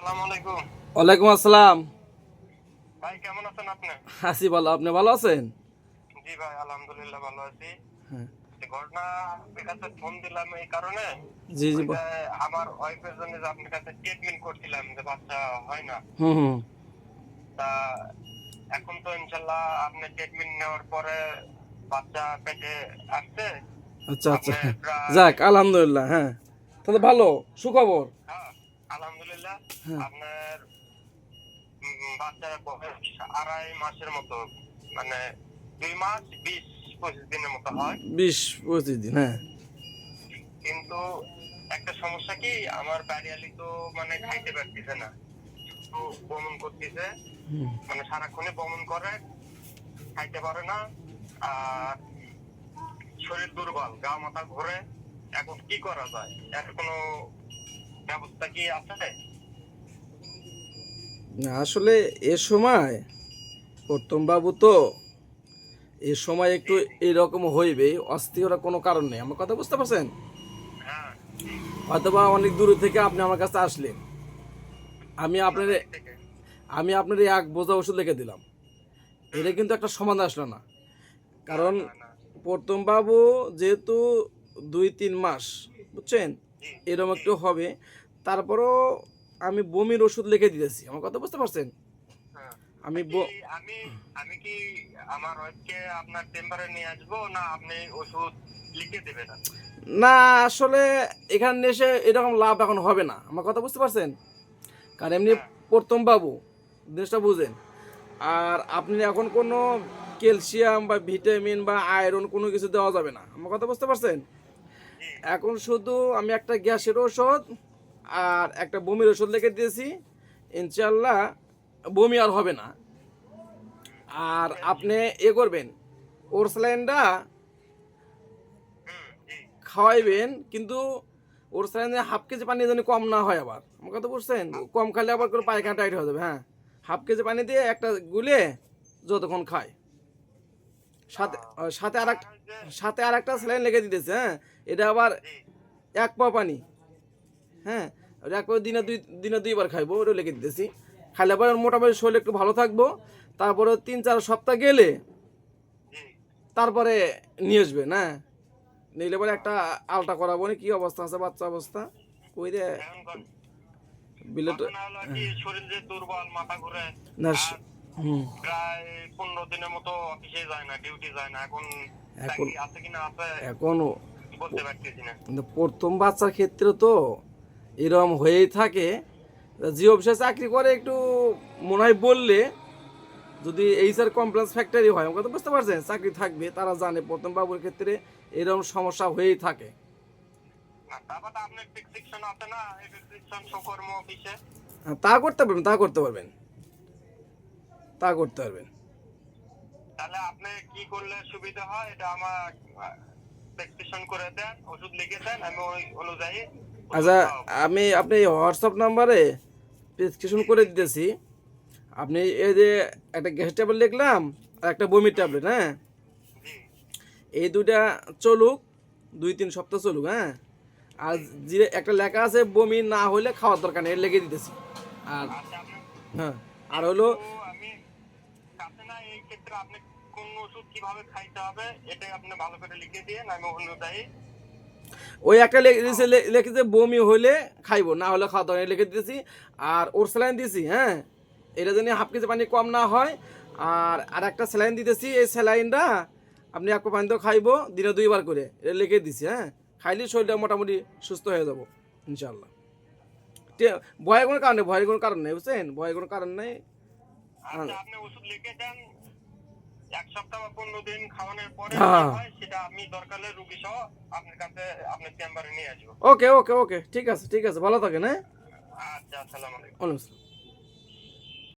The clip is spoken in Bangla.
আসসালামু আলাইকুম। ওয়ালাইকুম আসসালাম। ভাই কেমন আছেন আপনি? আছি ভালো, আপনি ভালো আছেন? জি ভাই আলহামদুলিল্লাহ ভালো আছি। হ্যাঁ। ঘটনা আপনার কাছে ফোন দিলাম এই কারণে, জি জি ওই যে আমার ওয়াইফের জন্য যে আপনার কাছে ট্রিটমেন্ট করছিলাম যে বাচ্চা হয় না। হুম হুম। তা এখন তো ইনশাল্লাহ আপনি ট্রিটমেন্ট নেওয়ার পরে বাচ্চা পেটে আসছে। আচ্ছা আচ্ছা, আপনার প্রায় যাক আলহামদুলিল্লাহ। হ্যাঁ, তাহলে ভালো, সুখবর। হ্যাঁ আলহামদুলিল্লাহ। হ্যাঁ, আপনার বাচ্চার বয়স 2.5 মাসের মতো, মানে 2 মাস 20-25 দিনের মতো হয়। 20-25 দিন, হ্যাঁ। কিন্তু একটা সমস্যা কি, আমার বাড়িয়ালি তো মানে খাইতে পারতেছে না, তো বমন করতেছে, হুম। মানে সারাক্ষণে বমন করে, খাইতে পারে না। আর শরীর দুর্বল, গা মাথা ঘোরে। এখন কি করা যায়, এর কোনো ব্যবস্থা কি আছে? না, আসলে এ সময় প্রথম বাবু তো, এ সময় একটু জি জি। এরকম হইবে, অস্থির কোনো কারণ নেই। আমার কথা বুঝতে পারছেন? হ্যাঁ। হয়তোবা অনেক দূর থেকে আপনি আমার কাছে আসলেন, আমি আপনার আপনার বাড়ি থেকে। আমি আপনার এক বোঝা ওষুধ লিখে দিলাম। এটা হুম। কিন্তু একটা সমাধান আসলো না। না কারণ না না। প্রথম বাবু যেহেতু 2-3 মাস, বুঝছেন, জি এরকম জি। একটু হবে। তারপরও আমি বমির ওষুধ লিখে দিতেছি, আমার কথা বুঝতে পারছেন? হ্যাঁ। তা আমি কি আমি আমি কি আমার ওয়াইফকে আপনার চেম্বারে নিয়ে আসবো, না আপনি ওষুধ লিখে দেবেন? না, আসলে এখানে এসে এরকম লাভ এখন হবে না, আমার কথা বুঝতে পারছেন? কারণ এমনি হ্যাঁ। প্রথম বাবু, জিনিসটা বুঝেন। আর আপনি এখন কোনো ক্যালসিয়াম বা ভিটামিন বা আয়রন কোনো কিছু দেওয়া যাবে না, আমার কথা বুঝতে পারছেন? জি এখন শুধু আমি একটা গ্যাসের ওষুধ আর একটা বমির ওষুধ লিখে দিয়েছি। ইনশাল্লাহ বমি আর হবে না। আর আপনি এ করবেন, ওর স্যালাইনটা হুম জি। খাওয়াইবেন, কিন্তু ওর স্যালাইনে 1/2 কেজি পানি যেন কম না হয়। আবার আমার কথা বুঝছেন? কম খাইলে আবার হাফ করে কেজি পায়খানা পানি। টাইট হয়ে যাবে। হ্যাঁ, 1/2 কেজি পানি দিয়ে একটা গুলে যতক্ষণ খায়, সাথে সাথে আর আর ওই যে সাথে আর একটা হুম স্যালাইন লিখে দিতেছে। হ্যাঁ, এটা আবার জি 1 পা পানি। হ্যাঁ, ওটা এক পা দিনে 2বার খাইবো, ওটা লিখে দিতেছি। খাইলে পরে ওর মোটামুটি শরীর একটু ভালো থাকবো। তারপরে 3-4 সপ্তাহ গেলে জি। তারপরে নিয়ে আসবে না, নিলে পরে হ্যাঁ। একটা আলটা করাবো। নি কি অবস্থা আছে বাচ্চা অবস্থা, কই রে এখন বিলেট। ঘটনা হলো কি, শরীর যে দুর্বল, মাথা ঘুরে। না আর হুম। প্রায় 15 দিনের মতো অফিসে যায় না, ডিউটি যায় না। এখন এখন চাকরি আছে কিনা আছে এখন বলতে পারতেছি না। কিন্তু প্রথম বাচ্চার ক্ষেত্রে তো এরকম হয়েই থাকে। জি অফিসে চাকরি করে একটু মনে হয় বললে, যদি এইচআর কমপ্লেক্স ফ্যাক্টরি হয়, আমাকে তো বুঝতে পারছেন, চাকরি থাকবে, তারা জানে প্রথম বাবুর ক্ষেত্রে এরকম সমস্যা হয়েই থাকে। আর তারপর তো আপনার প্রেসক্রিপশন আছে না, এই প্রেসক্রিপশন সকর্ম অফিসে। তা করতে পারবেন, তা করতে পারবেন, তা করতে পারবেন। তাহলে আপনি কি করলে সুবিধা হয়, এটা আমার প্রেসক্রিপশন করে দেন, ওষুধ লিখে দেন, আমি ওই অনুযায়ী ওষুধ আচ্ছা, খাওয়াবো। আপনি হোয়াটসঅ্যাপ নাম্বারে প্রেসক্রিপশন জি করে জি দিতেছি। আপনি এই যে একটা গ্যাস ট্যাবলেট লিখলাম আর একটা বমির হুম ট্যাবলেট, হ্যাঁ, জি। এই দুইটা চলুক, 2-3 সপ্তাহ চলুক, হ্যাঁ। আর জি। যে একটা লেখা আছে বমি না হলে খাওয়ার দরকার নেই, লেগে দিতেছি। আর আচ্ছা আপনি হ্যাঁ, আর হলো যেহেতু আমি কাছে না, এই ক্ষেত্রে আপনি কোন ওষুধ কিভাবে খাইতে হবে এটাই আপনি ভালো করে লিখে দিয়ে, আমি অনুযায়ী ওই একটা খাওয়াবো। লিখেছে বমি হলে খাইবো, না হলে খাওয়া দরকার নেই, লিখে দিতেছি। আর ওর স্যালাইন দিয়েছি, হ্যাঁ, এটা যেন 1/2 কেজি পানি কম না হয়। আর আর একটা স্যালাইন দিতেছি, এই স্যালাইনটা আপনি 1 পা পানি তো খাইবো, দিনে 2বার করে, এটা লিখে দিছি। হ্যাঁ, খাইলে শরীরটা মোটামুটি সুস্থ হয়ে যাব ইনশাল্লাহ। ভয়ের কোনো কারণ নেই, ভয়ের কোনো কারণ নেই, বুঝছেন, ভয়ের কোনো কারণ নেই। আচ্ছা আপনি ওষুধ লিখে দেন, 1 সপ্তাহ বা 15 দিন খাওয়ানোর পরে কি হ্যাঁ, হয় সেটা আমি দরকার হলে রুগী সহ আপনার কাছে আপনার চেম্বারে নিয়ে আসবো। ওকে ওকে ওকে, ঠিক আছে ঠিক আছে, ভালো থাকেন, হ্যাঁ। আচ্ছা আসসালামু আলাইকুম। ওয়ালাইকুম আসসালাম।